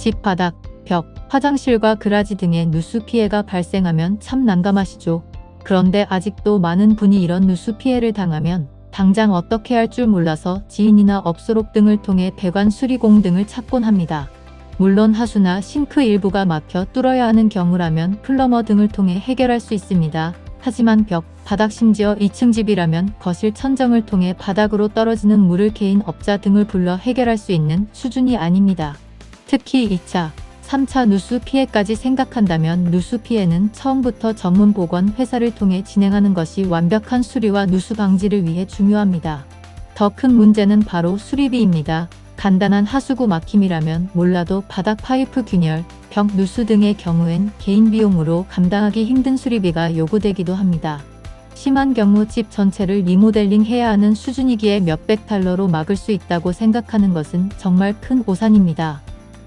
집 바닥, 벽, 화장실과 그라지 등의 누수 피해가 발생하면 참 난감하시죠. 그런데 아직도 많은 분이 이런 누수 피해를 당하면 당장 어떻게 할 줄 몰라서 지인이나 업소록 등을 통해 배관 수리공 등을 찾곤 합니다. 물론 하수나 싱크 일부가 막혀 뚫어야 하는 경우라면 플러머 등을 통해 해결할 수 있습니다. 하지만 벽, 바닥 심지어 2층 집이라면 거실 천정을 통해 바닥으로 떨어지는 물을 개인 업자 등을 불러 해결할 수 있는 수준이 아닙니다. 특히 2차, 3차 누수 피해까지 생각한다면 누수 피해는 처음부터 전문 보건 회사를 통해 진행하는 것이 완벽한 수리와 누수 방지를 위해 중요합니다. 더 큰 문제는 바로 수리비입니다. 간단한 하수구 막힘이라면 몰라도 바닥 파이프 균열, 벽 누수 등의 경우엔 개인 비용으로 감당하기 힘든 수리비가 요구되기도 합니다. 심한 경우 집 전체를 리모델링 해야 하는 수준이기에 몇백 달러로 막을 수 있다고 생각하는 것은 정말 큰 오산입니다.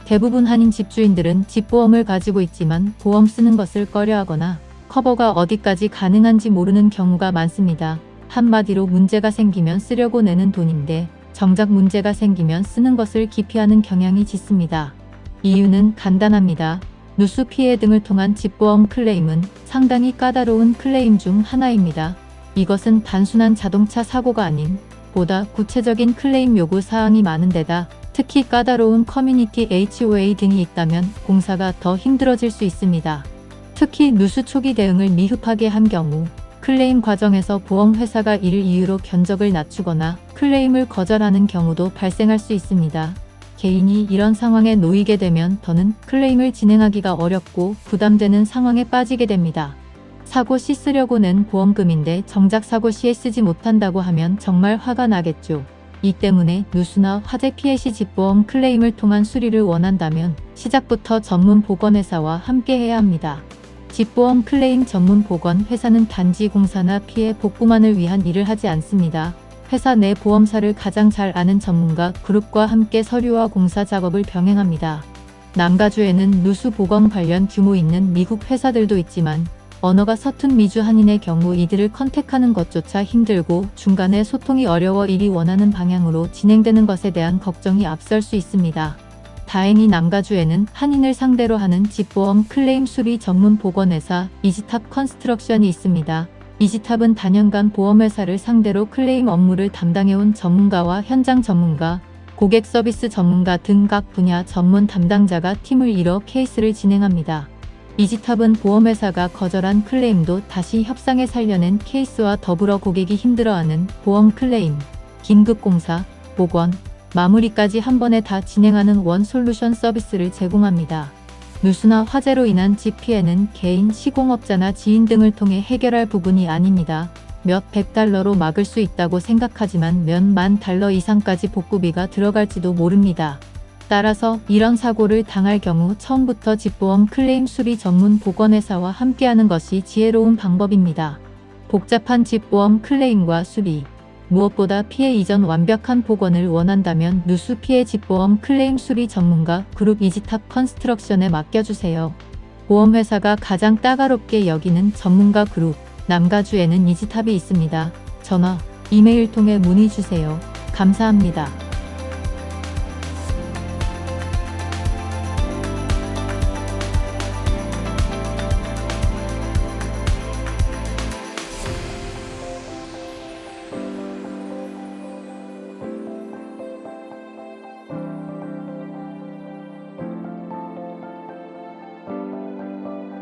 대부분 한인 집주인들은 집보험을 가지고 있지만 보험 쓰는 것을 꺼려하거나 커버가 어디까지 가능한지 모르는 경우가 많습니다. 한마디로 문제가 생기면 쓰려고 내는 돈인데 정작 문제가 생기면 쓰는 것을 기피하는 경향이 짙습니다. 이유는 간단합니다. 누수 피해 등을 통한 집보험 클레임은 상당히 까다로운 클레임 중 하나입니다. 이것은 단순한 자동차 사고가 아닌 보다 구체적인 클레임 요구 사항이 많은 데다 특히 까다로운 커뮤니티 HOA 등이 있다면 공사가 더 힘들어질 수 있습니다. 특히 누수 초기 대응을 미흡하게 한 경우 클레임 과정에서 보험회사가 이를 이유로 견적을 낮추거나 클레임을 거절하는 경우도 발생할 수 있습니다. 개인이 이런 상황에 놓이게 되면 더는 클레임을 진행하기가 어렵고 부담되는 상황에 빠지게 됩니다. 사고 시 쓰려고 낸 보험금인데 정작 사고 시에 쓰지 못한다고 하면 정말 화가 나겠죠. 이 때문에 누수나 화재 피해 시 집보험 클레임을 통한 수리를 원한다면 시작부터 전문 보건회사와 함께 해야 합니다. 집보험 클레임 전문 보건회사는 단지 공사나 피해 복구만을 위한 일을 하지 않습니다. 회사 내 보험사를 가장 잘 아는 전문가 그룹과 함께 서류와 공사 작업을 병행합니다. 남가주에는 누수 보건 관련 규모 있는 미국 회사들도 있지만 언어가 서툰 미주 한인의 경우 이들을 컨택하는 것조차 힘들고 중간에 소통이 어려워 일이 원하는 방향으로 진행되는 것에 대한 걱정이 앞설 수 있습니다. 다행히 남가주에는 한인을 상대로 하는 집보험 클레임 수리 전문 보건회사 이지탑 컨스트럭션이 있습니다. 이지탑은 단연간 보험회사를 상대로 클레임 업무를 담당해온 전문가와 현장 전문가, 고객 서비스 전문가 등 각 분야 전문 담당자가 팀을 이뤄 케이스를 진행합니다. 이지탑은 보험회사가 거절한 클레임도 다시 협상에 살려낸 케이스와 더불어 고객이 힘들어하는 보험 클레임, 긴급공사, 보건, 마무리까지 한 번에 다 진행하는 원 솔루션 서비스를 제공합니다. 누수나 화재로 인한 집 피해는 개인, 시공업자나 지인 등을 통해 해결할 부분이 아닙니다. 몇 백 달러로 막을 수 있다고 생각하지만 몇만 달러 이상까지 복구비가 들어갈지도 모릅니다. 따라서 이런 사고를 당할 경우 처음부터 집보험 클레임 수리 전문 보건회사와 함께하는 것이 지혜로운 방법입니다. 복잡한 집보험 클레임과 수리, 무엇보다 피해 이전 완벽한 복원을 원한다면 누수 피해 집보험 클레임 수리 전문가 그룹 이지탑 컨스트럭션에 맡겨주세요. 보험회사가 가장 따가롭게 여기는 전문가 그룹, 남가주에는 이지탑이 있습니다. 전화, 이메일 통해 문의주세요. 감사합니다.